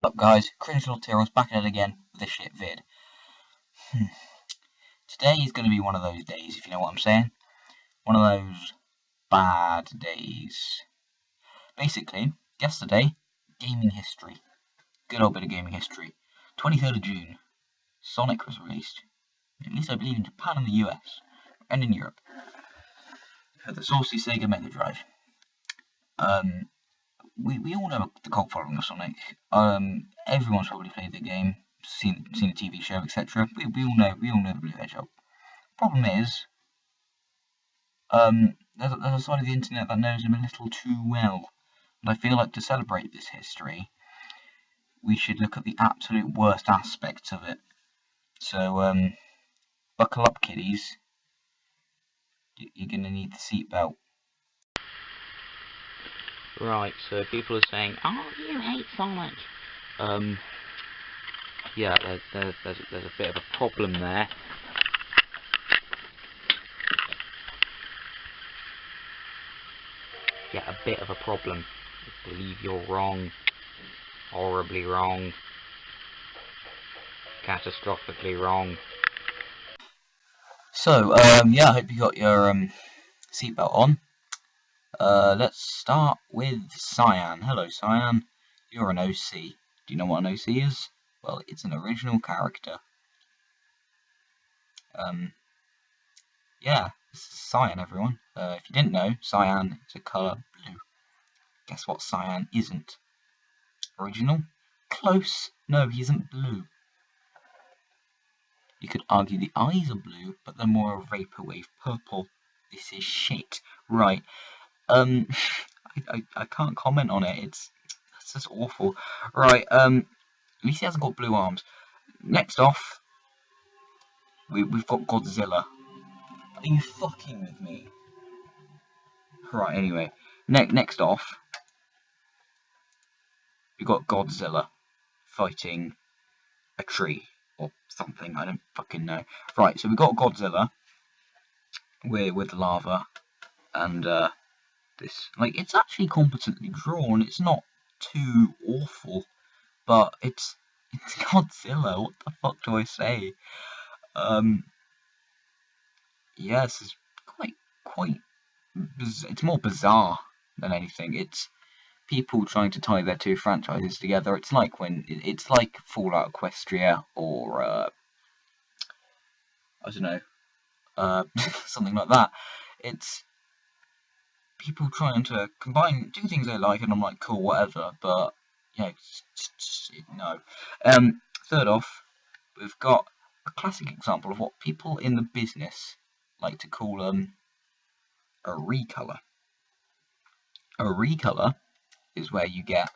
What's up guys, cringe tyrrells back at it again with a shit vid. Today is going to be one of those days, if you know what I'm saying. One of those bad days. Basically, yesterday, gaming history. Good old bit of gaming history. 23rd of June, Sonic was released. At least I believe in Japan and the US, and in Europe. For the saucy Sega Mega Drive. We all know the cult following of Sonic. Everyone's probably played the game, seen the TV show, etc. We all know the Blue Hedgehog. Problem is, there's a side of the internet that knows him a little too well, and I feel like to celebrate this history, we should look at the absolute worst aspects of it. So, buckle up, kiddies. You're gonna need the seatbelt. Right, so people are saying, "Oh, you hate Sonic." Yeah, there's a bit of a problem there. Yeah, a bit of a problem. I believe you're wrong. Horribly wrong. Catastrophically wrong. So, yeah, I hope you got your seatbelt on. Let's start with Cyan. Hello, Cyan. You're an OC. Do you know what an OC is? Well, it's an original character. Yeah, this is Cyan, everyone. If you didn't know, Cyan is a colour blue. Guess what Cyan isn't? Original? Close. No, he isn't blue. You could argue the eyes are blue, but they're more a vaporwave purple. This is shit. Right. I can't comment on it. It's just awful. Right. At least he hasn't got blue arms. Next off, we've got Godzilla. Are you fucking with me? Right. Anyway, next off, we got Godzilla fighting a tree or something. I don't fucking know. Right. So we got Godzilla with lava and this, like, it's actually competently drawn. It's not too awful, but it's Godzilla. What the fuck do I say? Yeah, this is quite. It's more bizarre than anything. It's people trying to tie their two franchises together. It's like Fallout Equestria or I don't know, something like that. It's people trying to combine two things they like, and I'm like, cool, whatever. But yeah, no. Third off, we've got a classic example of what people in the business like to call a recolor. A recolor is where you get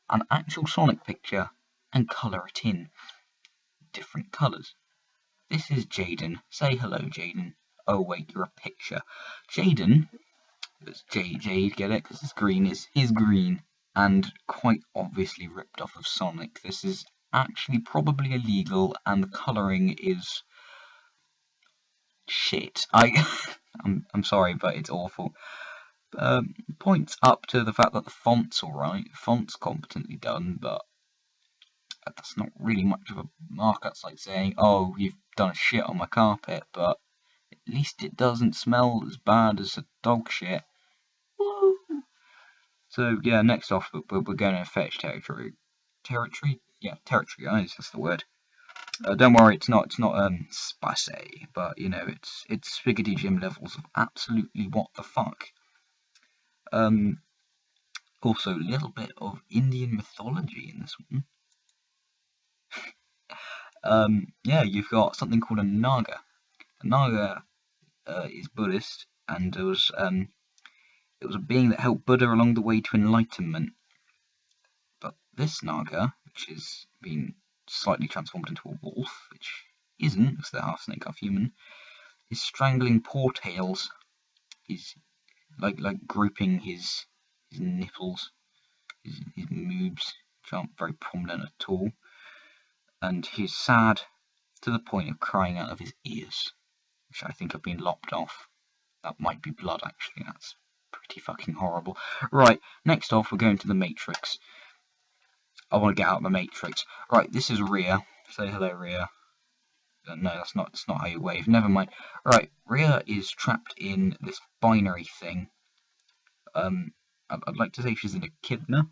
an actual Sonic picture and colour it in different colours. This is Jaden. Say hello, Jaden. Oh wait, you're a picture. Jaden, it's Jade, get it? Because his green, and quite obviously ripped off of Sonic. This is actually probably illegal, and the colouring is shit. I'm sorry, but it's awful. Points up to the fact that the font's alright. Font's competently done, but that's not really much of a mark. That's like saying, oh, you've done a shit on my carpet, but at least it doesn't smell as bad as a dog shit. Woo! So yeah, next off, we're going to fetch territory. Territory? Yeah, territory, guys, that's the word. Don't worry, it's not spicy, but you know, it's Swiggidy Gym levels of absolutely what the fuck. Also, a little bit of Indian mythology in this one. Yeah, you've got something called a Naga. A Naga is Buddhist, and it was a being that helped Buddha along the way to enlightenment. But this Naga, which has been slightly transformed into a wolf, which isn't, because they're half snake, half human, is strangling poor tails. He's like grouping his nipples, his moobs, which aren't very prominent at all, and he's sad to the point of crying out of his ears, which I think have been lopped off. That might be blood, actually. That's pretty fucking horrible. Right, next off, we're going to the Matrix. I want to get out of the Matrix. Right, this is Rhea. Say hello, Rhea. No, that's not how you wave. Never mind. Right, Rhea is trapped in this binary thing. I'd like to say she's in a echidna.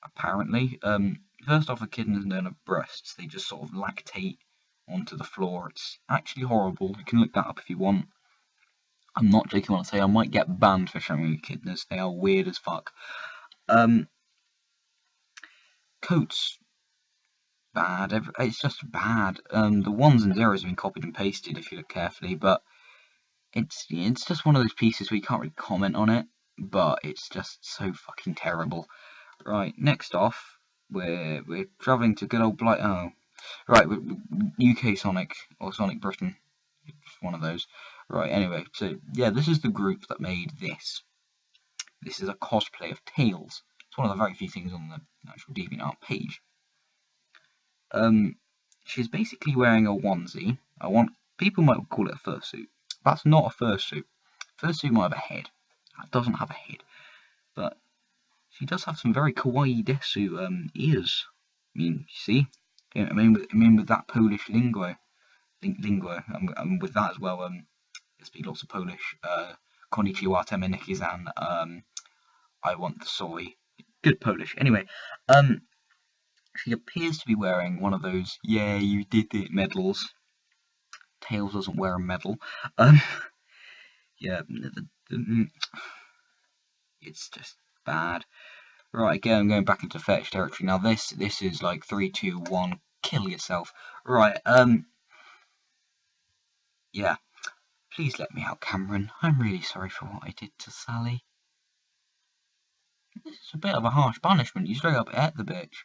Apparently, first off, echidnas don't have breasts. They just sort of lactate onto the floor. It's actually horrible. You can look that up if you want. I'm not joking when I say I might get banned for showing echidnas. They are weird as fuck. Coats, bad. It's just bad. The ones and zeros have been copied and pasted if you look carefully, but it's just one of those pieces where you can't really comment on it. But it's just so fucking terrible. Right, next off, we're travelling to good old Blight. Oh, right, UK Sonic or Sonic Britain. It's one of those. Right, anyway, so yeah, this is the group that made this. This is a cosplay of Tails. It's one of the very few things on the actual DeviantArt page. She's basically wearing a onesie. People might call it a fursuit. That's not a fursuit. Fursuit might have a head. That doesn't have a head, but she does have some very kawaii desu ears. I mean, you see? I mean with that Polish lingo, and with that as well. I speak lots of Polish. Konnichiwa, temeniki-san. I want the soy. Good Polish. Anyway, she appears to be wearing one of those "Yeah, you did it" medals. Tails doesn't wear a medal. Yeah, it's just bad. Right, again, I'm going back into fetish territory. Now this is like 3, 2, 1, kill yourself. Right, yeah. Please let me out, Cameron. I'm really sorry for what I did to Sally. This is a bit of a harsh punishment. You straight up ate the bitch.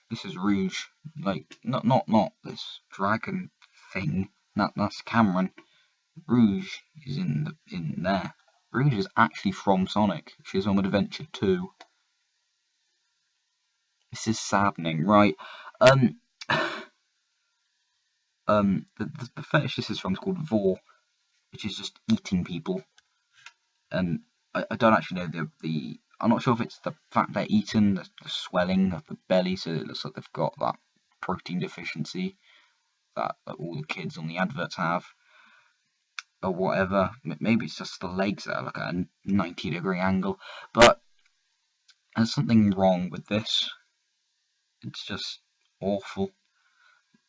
This is Rouge. Like, not this dragon thing. That's Cameron. Rouge is in there. Rouge is actually from Sonic. She's on Adventure 2. This is saddening, right? The fetish this is from is called Vor, which is just eating people. And I don't actually know the. I'm not sure if it's the fact they're eaten, the swelling of the belly, so it looks like they've got that protein deficiency that all the kids on the adverts have, or whatever. Maybe it's just the legs that are like at a 90-degree angle, but there's something wrong with this. It's just awful.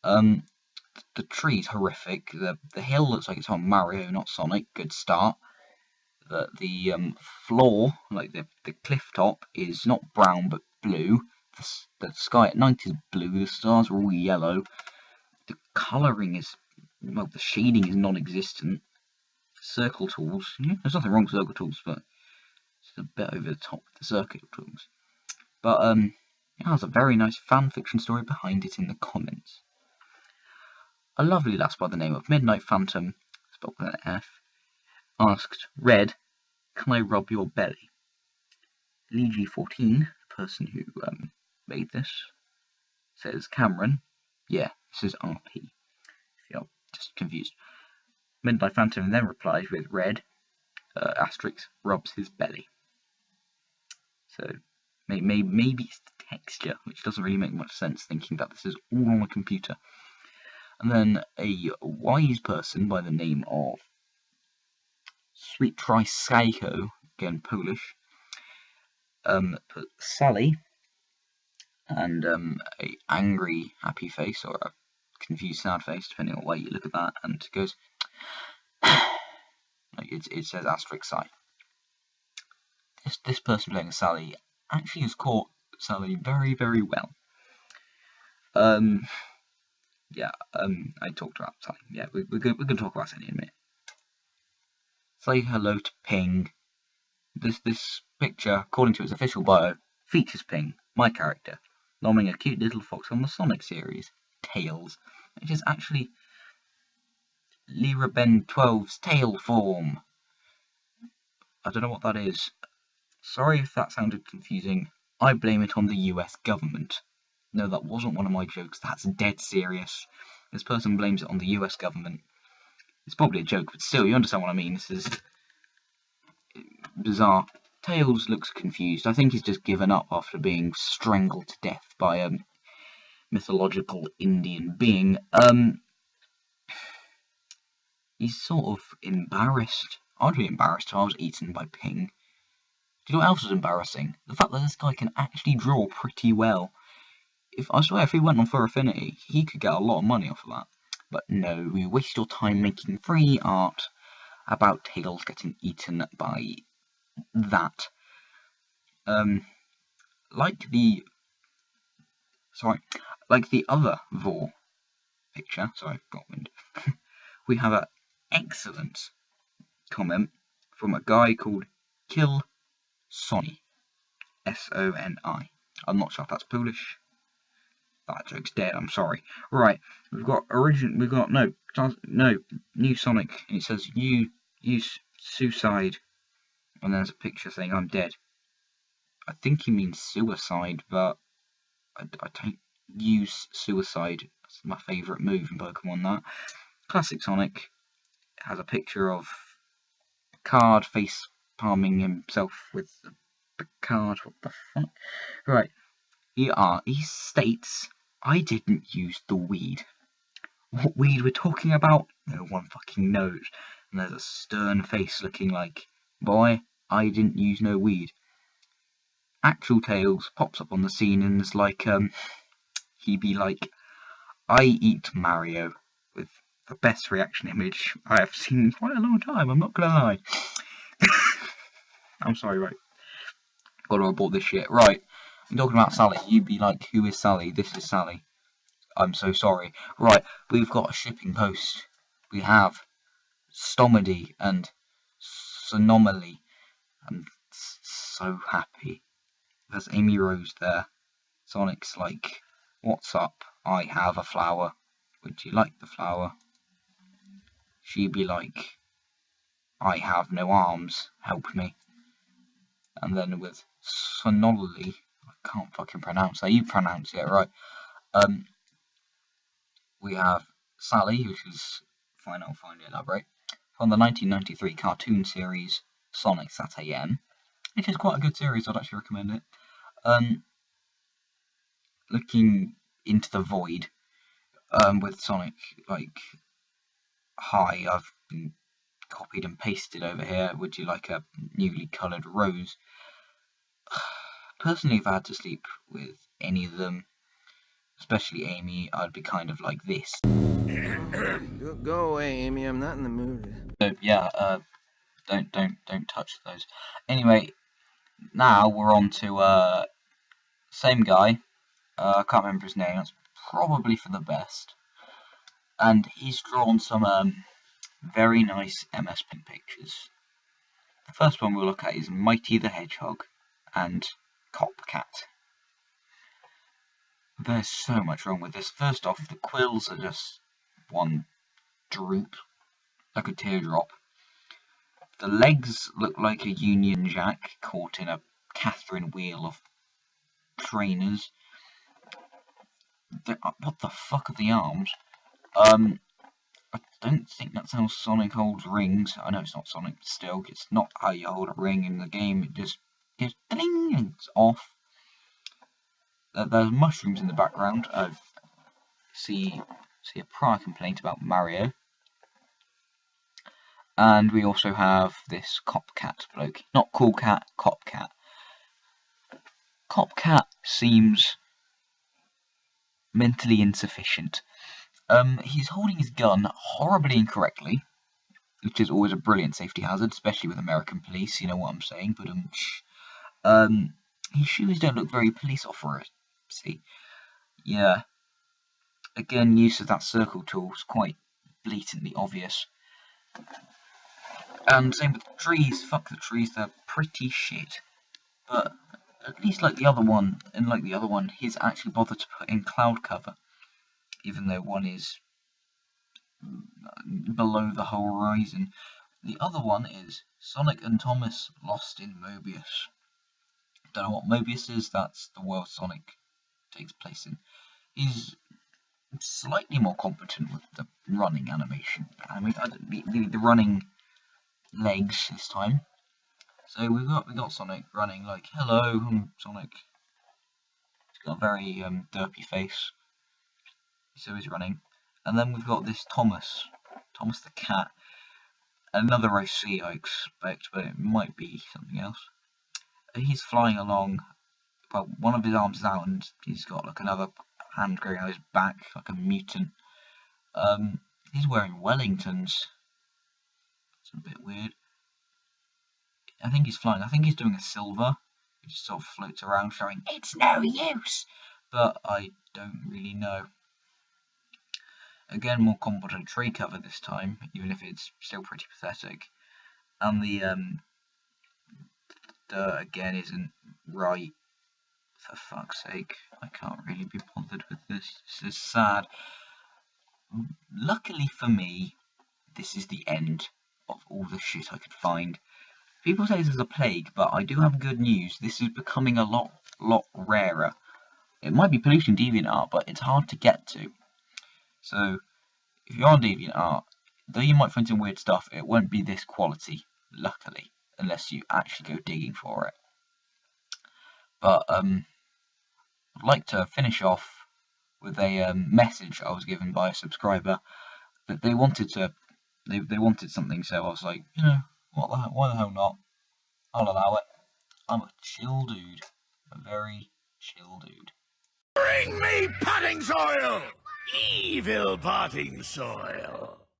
The tree's horrific. The hill looks like it's on Mario, not Sonic. Good start. The floor, like the cliff top, is not brown but blue. The sky at night is blue. The stars are all yellow. The colouring is, well, the shading is non-existent. Circle tools, there's nothing wrong with circle tools, but it's a bit over the top with the circle tools. But there's a very nice fan fiction story behind it in the comments. A lovely lass by the name of Midnight Phantom, spelled with an F, asked, "Red, can I rub your belly?" Leegi14, the person who made this, says, "Cameron, yeah, this is RP." If you're just confused. Midnight Phantom then replies with, "Red, asterisk, rubs his belly." So maybe it's the texture, which doesn't really make much sense, thinking that this is all on a computer. And then a wise person by the name of Sweet Try Psycho, again Polish, put Sally and a angry happy face or a confused sad face, depending on the way you look at that, and goes like it says asterisk Psy. This person playing Sally actually has caught Sally very, very well. I talked about Sally. Yeah, we're gonna talk about Sally in a minute. Say hello to Ping. This picture, according to its official bio, features Ping, my character, nomming a cute little fox on the Sonic series, Tails, which is actually Lyra Ben 12's tail form. I don't know what that is. Sorry if that sounded confusing. I blame it on the US government. No, that wasn't one of my jokes. That's dead serious. This person blames it on the US government. It's probably a joke, but still, you understand what I mean. This is bizarre. Tails looks confused. I think he's just given up after being strangled to death by a mythological Indian being. He's sort of embarrassed. I'd be embarrassed if I was eaten by Ping. Do you know what else is embarrassing? The fact that this guy can actually draw pretty well. I swear, if he went on for Affinity, he could get a lot of money off of that. But no, you waste your time making free art about Tails getting eaten by that. Like the other Vor picture, sorry, got wind. We have an excellent comment from a guy called Kill Sony, S-O-N-I. I'm not sure if that's Polish. That joke's dead. I'm sorry. Right, we've got new Sonic, and it says use suicide, and there's a picture saying I'm dead. I think he means suicide, but I don't use suicide. That's my favourite move in Pokemon. That classic Sonic has a picture of Card face palming himself with the card. What the fuck? Right. He states, I didn't use the weed. What weed we're talking about? No one fucking knows. And there's a stern face looking like, boy, I didn't use no weed. Actual Tails pops up on the scene and is like, he'd be like, I eat Mario, with the best reaction image I have seen in quite a long time, I'm not gonna lie. I'm sorry, right. Gotta abort this shit. Right, I'm talking about Sally. You'd be like, who is Sally? This is Sally. I'm so sorry. Right, we've got a shipping post. We have Stomedy and Sonomally. I'm so happy. There's Amy Rose there. Sonic's like, what's up? I have a flower. Would you like the flower? She'd be like, I have no arms. Help me. And then with Sonolly, I can't fucking pronounce that. You pronounce it right. We have Sally, which is fine. I'll find it. Elaborate from the 1993 cartoon series Sonic Sat AM, which is quite a good series. I'd actually recommend it. Looking into the void, with Sonic like, hi, I've been copied and pasted over here. Would you like a newly coloured rose? Personally, if I had to sleep with any of them, especially Amy, I'd be kind of like this. Go away, Amy. I'm not in the mood. So yeah, don't touch those. Anyway, now we're on to same guy. I can't remember his name. That's probably for the best. And he's drawn some very nice MS Paint pictures. The first one we'll look at is Mighty the Hedgehog and Copcat. There's so much wrong with this. First off, the quills are just one droop, like a teardrop. The legs look like a Union Jack caught in a Catherine wheel of trainers. What the fuck are the arms? I don't think that's how Sonic holds rings. I know it's not Sonic, but still, it's not how you hold a ring in the game. It just goes ding and it's off. There's mushrooms in the background. I see a prior complaint about Mario. And we also have this Copcat bloke. Not Cool Cat, Copcat. Copcat seems mentally insufficient. He's holding his gun horribly incorrectly, which is always a brilliant safety hazard, especially with American police, you know what I'm saying, but his shoes don't look very police officer-y. Yeah. Again, use of that circle tool is quite blatantly obvious. And same with the trees. Fuck the trees, they're pretty shit. But at least like the other one, he's actually bothered to put in cloud cover, even though one is below the horizon. The other one is Sonic and Thomas lost in Mobius. Don't know what Mobius is. That's the world Sonic takes place in. He's slightly more competent with the running animation. I mean, the running legs this time. So we got Sonic running like, hello, I'm Sonic. He's got a very derpy face. So he's running. And then we've got this Thomas the cat. Another OC, I expect, but it might be something else. He's flying along. Well, one of his arms is out, and he's got like another hand going on his back, like a mutant. He's wearing Wellingtons. It's a bit weird. I think he's flying. I think he's doing a silver. He just sort of floats around, showing it's no use. But I don't really know. Again, more competent tree cover this time, even if it's still pretty pathetic. And the dirt again isn't right. For fuck's sake, I can't really be bothered with this. This is sad. Luckily for me, this is the end of all the shit I could find. People say this is a plague, but I do have good news. This is becoming a lot rarer. It might be pollution DeviantArt, but it's hard to get to. So, if you're on DeviantArt, though you might find some weird stuff, it won't be this quality, luckily, unless you actually go digging for it. But, I'd like to finish off with a message I was given by a subscriber that they wanted something, so I was like, you know, why the hell not? I'll allow it. I'm a chill dude. A very chill dude. Bring me potting soil! Evil potting soil!